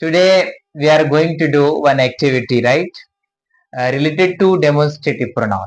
Today we are going to do one activity, right? Related to demonstrative pronoun.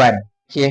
1।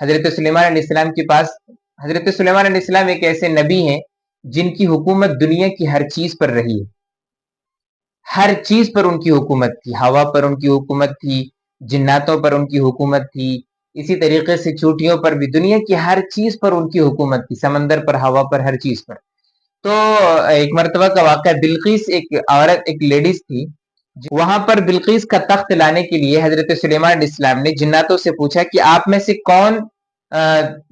حضرت سلیمان علیہ السلام کے پاس، حضرت سلیمان علیہ السلام ایک ایسے نبی ہیں جن کی حکومت دنیا کی ہر چیز پر رہی ہے، ہر چیز پر ان کی حکومت تھی، ہوا پر ان کی حکومت تھی، جناتوں پر ان کی حکومت تھی، اسی طریقے سے چوٹیوں پر بھی، دنیا کی ہر چیز پر ان کی حکومت تھی، سمندر پر، ہوا پر، ہر چیز پر۔ تو ایک مرتبہ کا واقعہ، بلقیس ایک عورت، ایک لیڈیز تھی، وہاں پر بلقیس کا تخت لانے کے لیے حضرت سلیمان علیہ السلام نے جناتوں سے پوچھا کہ آپ میں سے کون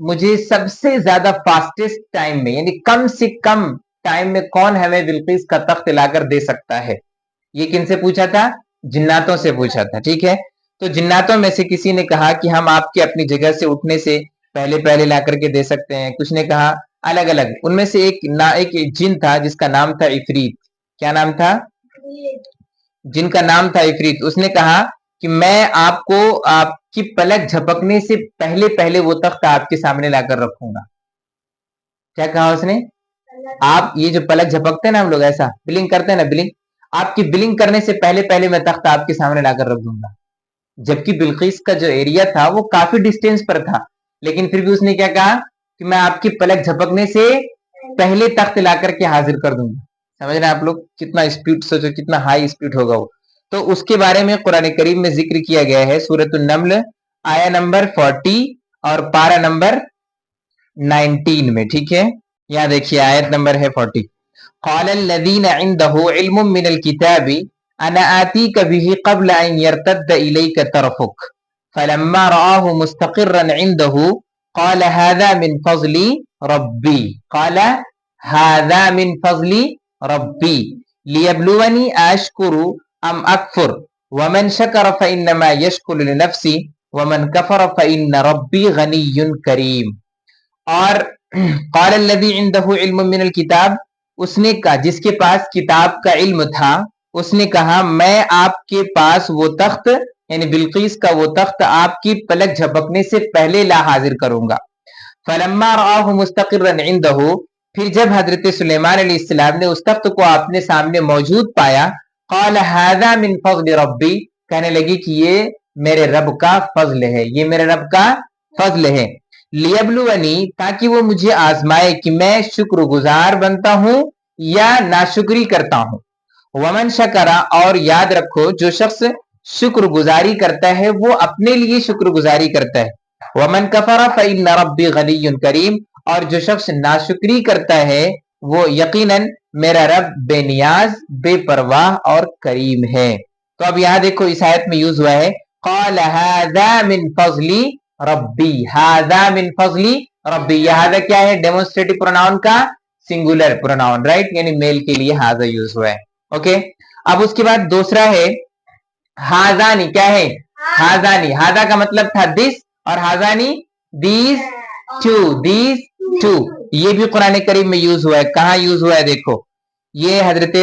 مجھے سب سے زیادہ فاسٹسٹ ٹائم میں، یعنی کم سے کم ٹائم میں کون ہمیں بلقیس کا تخت لا کر دے سکتا ہے؟ یہ کن سے پوچھا تھا؟ جناتوں سے پوچھا تھا، ٹھیک ہے۔ تو جناتوں میں سے کسی نے کہا کہ ہم آپ کے اپنی جگہ سے اٹھنے سے پہلے لا کر کے دے سکتے ہیں، کچھ نے کہا الگ الگ۔ ان میں سے ایک جن تھا جس کا نام تھا عفریت۔ کیا نام تھا؟ جن کا نام تھا عفریت۔ اس نے کہا کہ میں آپ کو آپ کی پلک جھپکنے سے پہلے وہ تخت آپ کے سامنے لا کر رکھوں گا۔ کیا کہا اس نے؟ آپ یہ جو پلک جھپکتے ہیں نا، ہم لوگ ایسا بلنگ کرتے ہیں نا، بلنگ، آپ کی بلنگ کرنے سے پہلے میں تخت آپ کے سامنے لا کر رکھ دوں گا۔ جبکہ بلقیس کا جو ایریا تھا وہ کافی ڈسٹینس پر تھا، لیکن پھر بھی اس نے کیا کہا کہ میں آپ کی پلک جھپکنے سے پہلے تخت لا کر کے حاضر کر دوں گا۔ سمجھ رہے ہیں آپ لوگ؟ کتنا اسپیڈ، سوچو کتنا ہائی اسپیڈ ہوگا وہ۔ تو اس کے بارے میں قرآن کریم میں ذکر کیا گیا ہے سورۃ النمل آیا نمبر 40 اور پارہ نمبر 19 میں، ٹھیک ہے۔ یہاں دیکھیے آیت نمبر ہے 40۔ قال الذين عنده علم من الكتاب انا آتيك به قبل ان يرتد اليك طرفك فلما رآه مستقرا عنده قال هذا من فضل ربي، قال هذا من فضل ربي ليبلوني اشكر ام اکفر ومن شکر فانما یشکر لنفسی ومن کفر فان ربی غنی کریم۔ اور قال الذی عنده علم من الکتاب، اس نے کہا جس کے پاس کتاب کا علم تھا، اس نے کہا میں آپ کے پاس وہ تخت، یعنی بلقیس کا وہ تخت آپ کی پلک جھپکنے سے پہلے لا حاضر کروں گا۔ فلما رآہ مستقرا عنده، پھر جب حضرت سلیمان علیہ السلام نے اس تخت کو اپنے سامنے موجود پایا، قال هذا من فضل ربی، کہنے لگی کہ یہ میرے رب کا فضل ہے، یہ میرے رب کا فضل ہے۔ لیبلونی، تاکہ وہ مجھے آزمائے کہ میں شکر گزار بنتا ہوں یا ناشکری کرتا ہوں۔ ومن شکرا، اور یاد رکھو جو شخص شکر گزاری کرتا ہے وہ اپنے لیے شکر گزاری کرتا ہے۔ ومن کفر فإن ربی غنی کریم، اور جو شخص ناشکری کرتا ہے وہ یقیناً میرا رب بے نیاز، بے پرواہ اور کریم ہے۔ تو اب یہاں دیکھو اس آیت میں یوز ہوا ہے قال هذا من فضل ربی، هذا من فضل ربی، یہ هذا کیا ہے؟ ڈیمونسٹریٹو پروناؤن کا سنگولر پروناؤن، رائٹ، یعنی میل کے لیے هذا یوز ہوا ہے۔ اوکے، اب اس کے بعد دوسرا ہے ہاذانی، کیا ہے؟ ہاذانی، ہاذا کا مطلب تھا دس، اور ہاذانی دیز ٹو، یہ بھی قرآن کریم میں یوز ہوا ہے۔ کہاں یوز ہوا ہے؟ دیکھو یہ حضرت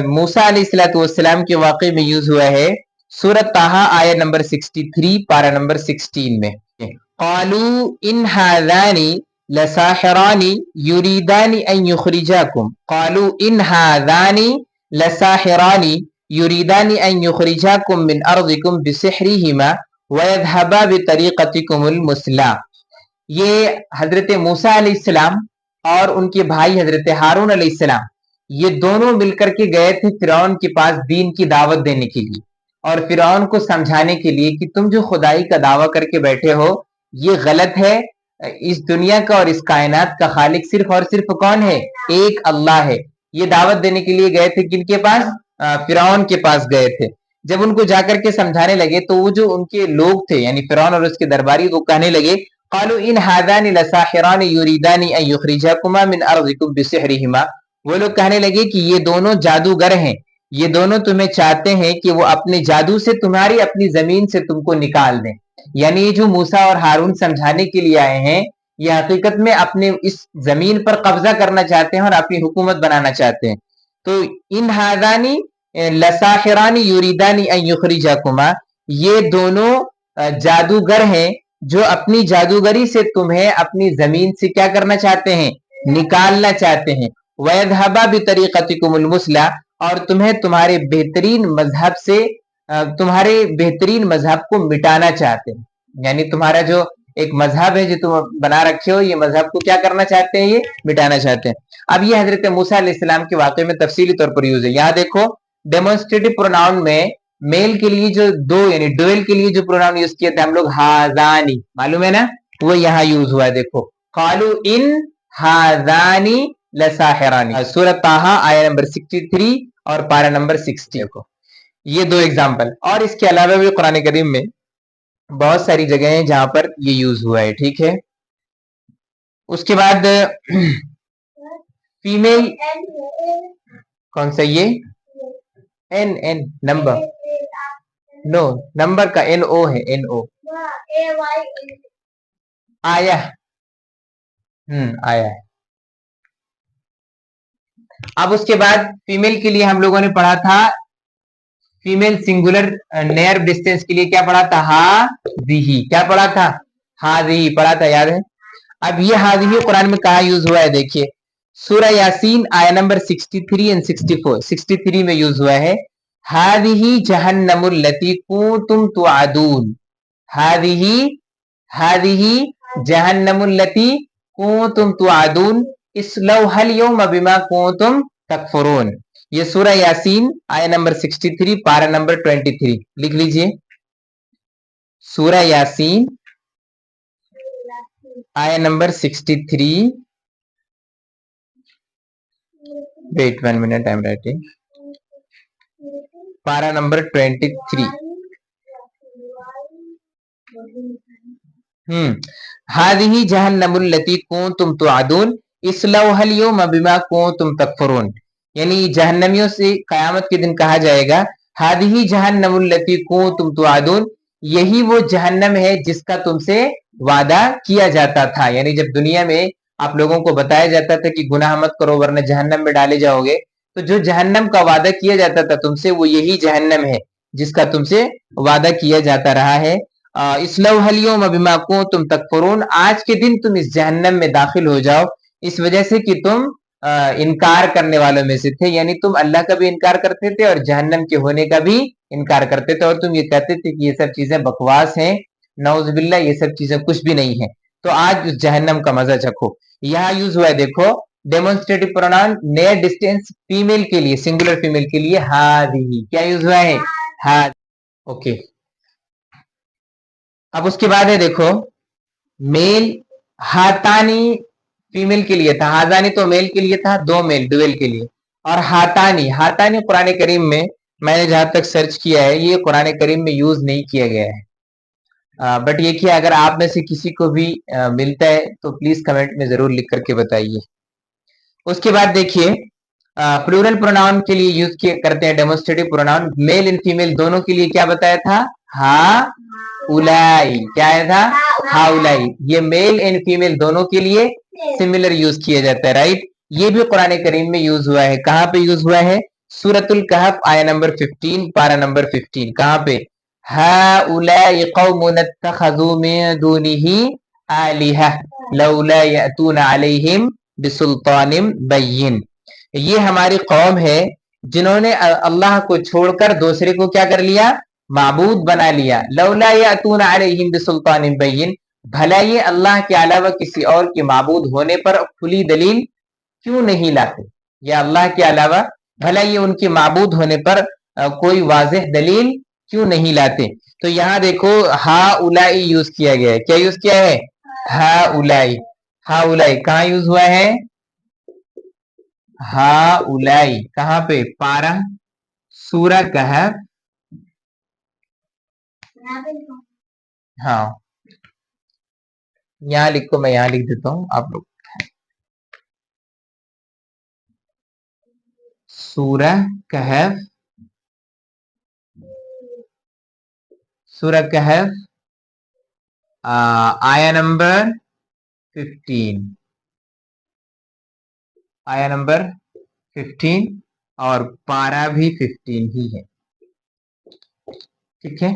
موسیٰ علیہ السلام کے واقعے میں یوز ہوا ہے، سورۃ طٰہٰ آیت نمبر 63 پارہ نمبر 16 میں۔ قالوا ان هذان لساحران يريدان ان يخرجاكم، قالوا ان هذان لساحران يريدان ان يخرجاكم من ارضكم بسحرهما ويذهبا بطريقتكم المثلى۔ یہ حضرت موسیٰ علیہ السلام اور ان کے بھائی حضرت ہارون علیہ السلام، یہ دونوں مل کر کے گئے تھے فرعون کے پاس دین کی دعوت دینے کے لیے، اور فرعون کو سمجھانے کے لیے کہ تم جو خدائی کا دعویٰ کر کے بیٹھے ہو یہ غلط ہے، اس دنیا کا اور اس کائنات کا خالق صرف اور صرف کون ہے؟ ایک اللہ ہے۔ یہ دعوت دینے کے لیے گئے تھے کن کے پاس؟ فرعون کے پاس گئے تھے۔ جب ان کو جا کر کے سمجھانے لگے تو وہ جو ان کے لوگ تھے یعنی فرعون اور اس کے درباری، وہ کہنے لگے قالوا ان هذان لساحران يريدان ان يخرجاكما من ارضكم بسحرهما، وہ لوگ کہنے لگے کہ یہ دونوں جادوگر ہیں، یہ دونوں تمہیں چاہتے ہیں کہ وہ اپنے جادو سے تمہاری اپنی زمین سے تم کو نکال دیں۔ یعنی یہ جو موسیٰ اور ہارون سمجھانے کے لیے آئے ہیں یہ حقیقت میں اپنے اس زمین پر قبضہ کرنا چاہتے ہیں اور اپنی حکومت بنانا چاہتے ہیں۔ تو ان ہذانی لساحران یریدان ان یخرجاکما، یہ دونوں جادوگر ہیں جو اپنی جادوگری سے تمہیں اپنی زمین سے کیا کرنا چاہتے ہیں؟ نکالنا چاہتے ہیں۔ وَيَذْهَبَا بِطَرِيقَتِكُمُ الْمُثْلَىٰ، اور تمہیں تمہارے بہترین مذہب سے تمہارے بہترین مذہب کو مٹانا چاہتے ہیں، یعنی تمہارا جو ایک مذہب ہے جو تم بنا رکھے ہو, یہ مذہب کو کیا کرنا چاہتے ہیں, یہ مٹانا چاہتے ہیں. اب یہ حضرت موسیٰ علیہ السلام کے واقعے میں تفصیلی طور پر یوز ہے. یہاں دیکھو ڈیمونسٹریٹو پروناؤن میں میل کے لیے جو دو یعنی ڈویل کے لیے جو پروناؤن یوز کیے تھے ہم لوگ ہاذانی, معلوم ہے نا, وہ یہاں یوز ہوا ہے. دیکھو قالوا ان ہاذانی لساحرانی, سورۃ طٰہٰ آیہ نمبر 63 اور پارہ نمبر 60 کو. یہ دو ایگزامپل, اور اس کے علاوہ بھی قرآن کریم میں بہت ساری جگہ ہیں جہاں پر یہ یوز ہوا ہے. ٹھیک ہے, اس کے بعد فیمیل کون سا, یہ این نمبر, نو نمبر کا این او ہے, این او آیا, آیا ہے. اب اس کے بعد فیمیل کے لیے ہم لوگوں نے پڑھا تھا فیمیل سنگولر نیئر ڈسٹینس کے لیے کیا پڑھا تھا, ہاذیہی. کیا پڑھا تھا, ہاذیہی پڑھا تھا, یاد ہے. اب یہ ہاذیہی قرآن میں کہاں یوز ہوا ہے, دیکھیے سورہ یاسین آیہ نمبر 63 اینڈ 64. 63 میں یوز ہوا ہے ہاذیہی جہنم التی کنتم توعدون, ہاذیہی جہنم التی کنتم توعدون اصلوہا اليوم بما کنتم تکفرون. یہ سورہ یاسین آیہ نمبر 63 پارہ نمبر 23 لکھ لیجئے. سورہ یاسین آیہ number 63, wait 1 minute I am writing, پارہ نمبر 23. ہذه جہنم التی کنتم توعدون اصلوہا اليوم بما کنتم تکفرون, یعنی جہنمیوں سے قیامت کے دن کہا جائے گا ہذه جہنم التی کنتم توعدون, یہی وہ جہنم ہے جس کا تم سے وعدہ کیا جاتا تھا. یعنی جب دنیا میں آپ لوگوں کو بتایا جاتا تھا کہ گناہ مت کرو ورنہ جہنم میں ڈالے جاؤ گے, تو جو جہنم کا وعدہ کیا جاتا تھا تم سے وہ یہی جہنم ہے جس کا تم سے وعدہ کیا جاتا رہا ہے. اصلوہا اليوم بما کنتم تکفرون, آج کے دن تم اس جہنم میں داخل ہو جاؤ اس وجہ سے کہ تم انکار کرنے والوں میں سے تھے. یعنی تم اللہ کا بھی انکار کرتے تھے اور جہنم کے ہونے کا بھی انکار کرتے تھے, اور تم یہ کہتے تھے کہ یہ سب چیزیں بکواس ہیں, نعوذ باللہ یہ سب چیزیں کچھ بھی نہیں ہیں. تو آج اس جہنم کا مزہ چکھو. یہاں یوز ہوا ہے دیکھو demonstrative pronoun near distance female کے لیے, سنگولر فیمیل کے لیے ہاذیہی. کیا یوز ہوا ہے, اوکے. اب اس کے بعد ہے دیکھو میل ہاتانی فیمیل کے لیے تھا, ہاذانی تو میل کے لیے تھا, دو میل ڈویل کے لیے, اور ہاتانی قرآن کریم میں نے جہاں تک سرچ کیا ہے یہ قرآن کریم میں یوز نہیں کیا گیا ہے. بٹ یہ کیا اگر آپ میں سے کسی کو بھی ملتا ہے تو پلیز کمنٹ میں ضرور لکھ کر کے بتائیے. اس کے بعد دیکھیے پلورل پروناؤن کے لیے یوز کرتے ہیں demonstrative pronoun, male and female دونوں کے لیے کیا بتایا تھا, ہا اولائی. کیا ہے تھا, ہا اولائی. یہ میل اینڈ فیمیل دونوں کے لیے سملر یوز کیا جاتا ہے, رائٹ. یہ بھی قرآن کریم میں یوز ہوا ہے. کہاں پہ یوز ہوا ہے, سورۃ الکہف آیہ نمبر 15 پارہ نمبر 15. کہاں پہ, ہؤلاء قوم اتخذوا من دونه آلہہ لولا یأتون علیہم بسلطان بین. یہ ہماری قوم ہے جنہوں نے اللہ کو چھوڑ کر دوسرے کو کیا کر لیا, معبود بنا لیا. لولا یأتون علیہم بسلطان بین, بھلا یہ اللہ کے علاوہ کسی اور کے معبود ہونے پر کھلی دلیل کیوں نہیں لاتے, یا اللہ کے علاوہ بھلا یہ ان کے معبود ہونے پر کوئی واضح دلیل کیوں نہیں لاتے. تو یہاں دیکھو ہا اولائی یوز کیا گیا ہے. کیا یوز کیا ہے, ہا اولائی. ہا اولائی کہاں یوز ہوا ہے, ہا اولائی کہاں پہ, پارہ سورہ کہف. ہاں یہاں لکھو, میں یہاں لکھ دیتا ہوں آپ لوگ. سورہ کہف, سورہ کہف آیہ نمبر 15, آیہ نمبر 15 اور پارہ بھی 15 ہی ہے. ٹھیک ہے,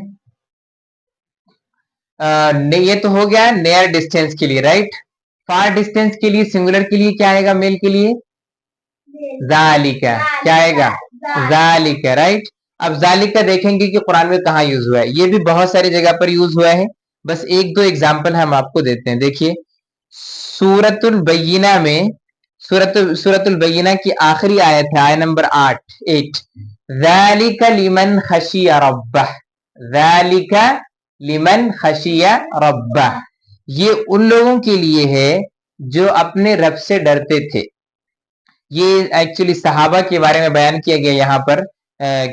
یہ تو ہو گیا نیئر ڈسٹینس کے لیے, رائٹ. فار ڈسٹینس کے لیے سنگولر کے لیے کیا آئے گا, میل کے لیے ذالکا. کیا آئے گا, ذالکا, رائٹ. اب ذالکا دیکھیں گے کہ قرآن میں کہاں یوز ہوا ہے. یہ بھی بہت ساری جگہ پر یوز ہوا ہے. بس ایک دو ایگزامپل ہم آپ کو دیتے ہیں. دیکھیے سورت البینہ میں سورت البینہ کی آخری آیت ہے، آیت نمبر 8 ذالک لمن خشی ربہ، ذالک لمن خشی ربہ، یہ ان لوگوں کے لیے ہے جو اپنے رب سے ڈرتے تھے. یہ ایکچولی صحابہ کے بارے میں بیان کیا گیا یہاں پر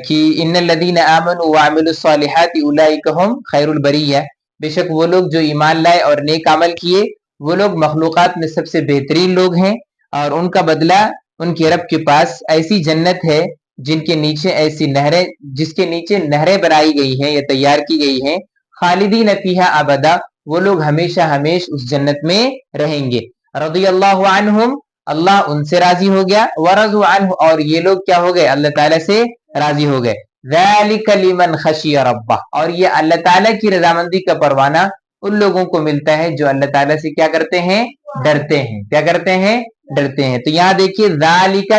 کہ ان الذین آمنوا وعملوا الصالحات اولئک هم خیر البریہ، بے شک وہ لوگ جو ایمان لائے اور نیک عمل کیے وہ لوگ مخلوقات میں سب سے بہترین لوگ ہیں، اور ان کا بدلہ ان کے رب کے پاس ایسی جنت ہے جن کے نیچے ایسی نہریں، جس کے نیچے نہریں بنائی گئی ہیں یا تیار کی گئی ہیں، خالدین فیہا ابدا، وہ لوگ ہمیشہ ہمیش اس جنت میں رہیں گے. رضی اللہ عنہم، اللہ ان سے راضی ہو گیا، ورضوا عنہ، اور یہ لوگ کیا ہو گئے؟ اللہ تعالیٰ سے راضی ہو گئے. ذالک لمن خشی ربہ، اور یہ اللہ تعالیٰ کی رضامندی کا پروانہ ان لوگوں کو ملتا ہے جو اللہ تعالیٰ سے کیا کرتے ہیں؟ ڈرتے ہیں. کیا کرتے ہیں؟ ڈرتے ہیں. تو یہاں دیکھیے ذالک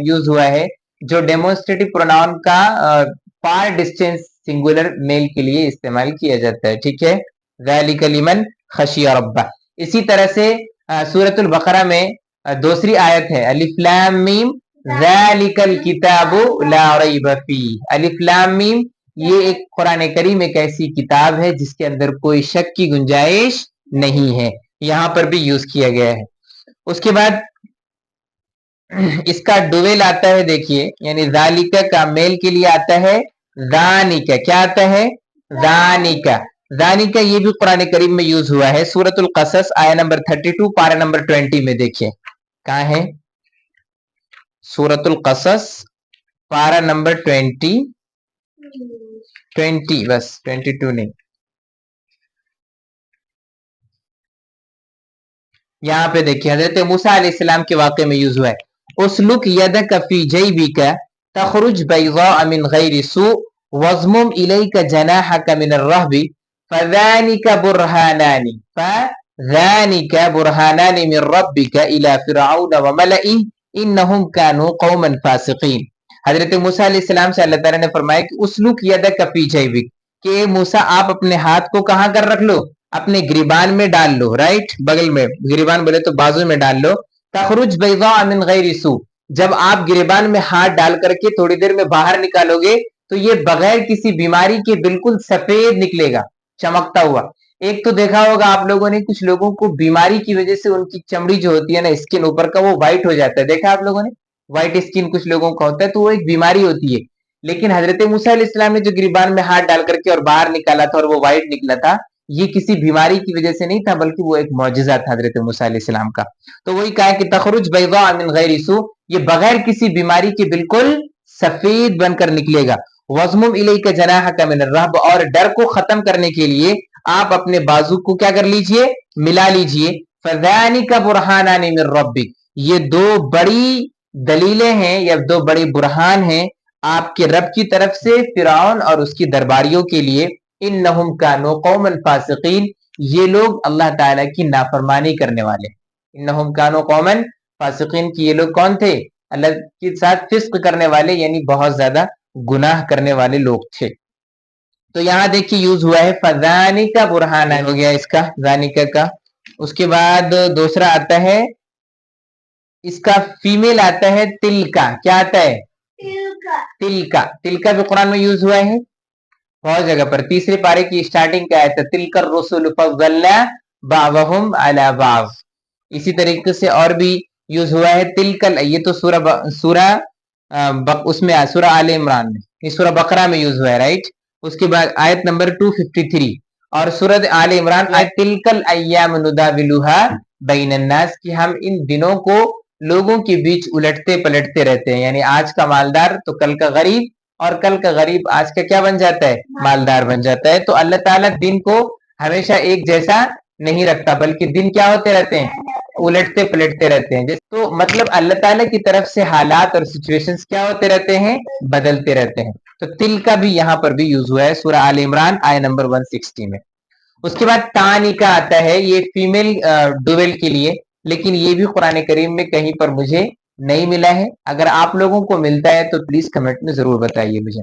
یوز ہوا ہے جو ڈیمونسٹریٹو پروناؤن کا پار ڈسٹینس سنگولر میل کے لیے استعمال کیا جاتا ہے. ٹھیک ہے، ذالک لمن خشی ربہ. اسی طرح سے سورۃ البقرہ میں دوسری آیت ہے الف لام میم ذالک الکتاب لا ریب فیہ. الف لام میم یہ ایک قرآن کریم ایک ایسی کتاب ہے جس کے اندر کوئی شک کی گنجائش نہیں ہے، یہاں پر بھی یوز کیا گیا ہے. اس کے بعد اس کا ڈویل آتا ہے، دیکھیے یعنی ذالک کا میل کے لیے آتا ہے ذانک. کیا آتا ہے؟ ذانک. ذانک یہ بھی قرآن کریم میں یوز ہوا ہے. سورۃ القصص آیت نمبر 32 پارہ نمبر 20 میں دیکھیے کہاں ہے؟ سورۃ القصص پارہ نمبر 20 بس 22 نہیں. یہاں پہ دیکھیے حضرت موسیٰ علیہ السلام کے واقعے میں یوز ہوا ہے. اسلک یدک فی جیبک تخرج بیضاء من غیر سوء واضمم الیک جناحک من الرہب فذانک برہانان من ربک الی فرعون وملئہ انہم کانوا قوما فاسقین. حضرت موسیٰ علیہ السلام سے اللہ تعالیٰ نے فرمایا کہ اسلک یدک فی جیبک، کہ موسیٰ آپ اپنے ہاتھ کو کہاں کر رکھ لو؟ اپنے گریبان میں ڈال لو. رائٹ، بغل میں، گریبان بولے تو بازو میں ڈال لو. تخرج بیضاء من غیر سوء، جب آپ گریبان میں ہاتھ ڈال کر کے تھوڑی دیر میں باہر نکالو گے تو یہ بغیر کسی بیماری کے بالکل سفید نکلے گا، چمکتا ہوا. ایک تو دیکھا ہوگا آپ لوگوں نے کچھ لوگوں کو بیماری کی وجہ سے ان کی چمڑی جو ہوتی ہے نا اسکن اوپر کا وہ وائٹ ہو جاتا ہے، دیکھا آپ لوگوں نے؟ وائٹ اسکن کچھ لوگوں کا ہوتا ہے تو وہ ایک بیماری ہوتی ہے. لیکن حضرت موسیٰ علیہ السلام نے جو گریبان میں ہاتھ ڈال کر کے اور باہر نکالا تھا اور وہ وائٹ نکلا تھا، یہ کسی بیماری کی وجہ سے نہیں تھا بلکہ وہ ایک معجزہ تھا حضرت موسیٰ علیہ السلام کا. تو وہی کہا کہ تخرج بیضاء من غیر سوء، یہ بغیر کسی بیماری کے بالکل سفید بن کر نکلے گا. وضمم الیک جناحک من الرہب، اور ڈر کو ختم کرنے کے لیے آپ اپنے بازو کو کیا کر لیجئے؟ ملا لیجئے. فذانک برہانان من ربک، یہ دو بڑی دلیلیں ہیں یا دو بڑی برہان ہیں آپ کے رب کی طرف سے فرعون اور اس کی درباریوں کے لیے. انہم کانوا قوما فاسقین، یہ لوگ اللہ تعالیٰ کی نافرمانی کرنے والے. انہم کانوا قوما فاسقین، کی یہ لوگ کون تھے؟ اللہ کے ساتھ فسق کرنے والے، یعنی بہت زیادہ گناہ کرنے والے لوگ تھے. تو یہاں دیکھیے یوز ہوا ہے فذانک برہانان، ہو گیا اس کا ذانک کا. اس کے بعد دوسرا آتا ہے، اس کا فیمیل آتا ہے تلکا. کیا آتا ہے؟ تلکا. تلکا بھی قرآن میں یوز ہوا ہے بہت جگہ پر. تیسرے پارے کی اسٹارٹنگ کا آیت ہے تلک الرسل فضلنا بعضهم علی بعض. اسی طریقے سے اور بھی یوز ہوا ہے تلک، یہ تو سورہ اس میں سورہ آل عمران میں، سورہ بقرہ میں یوز ہوا ہے. رائٹ. اس کے بعد آیت نمبر 253 اور سورہ آل عمران آیت تلک الایام نداولها بین الناس، کہ ہم ان دنوں کو لوگوں کے بیچ الٹتے پلٹتے رہتے ہیں، یعنی آج کا مالدار تو کل کا غریب، اور کل کا غریب آج کا کیا بن جاتا ہے؟ مالدار بن جاتا ہے. تو اللہ تعالیٰ دن کو ہمیشہ ایک جیسا نہیں رکھتا بلکہ دن کیا ہوتے رہتے ہیں؟ الٹتے پلٹتے رہتے ہیں. تو مطلب اللہ تعالیٰ کی طرف سے حالات اور سچویشنز کیا ہوتے رہتے ہیں؟ بدلتے رہتے ہیں. تو تل کا بھی یہاں پر بھی یوز ہوا ہے سورہ آل عمران آیت نمبر 160 میں. اس کے بعد تانیکا آتا ہے، یہ فیمیل ڈویل کے لیے، لیکن یہ بھی قرآن کریم میں کہیں پر مجھے نہیں ملا ہے. اگر آپ لوگوں کو ملتا ہے تو پلیز کمنٹ میں ضرور بتائیے مجھے.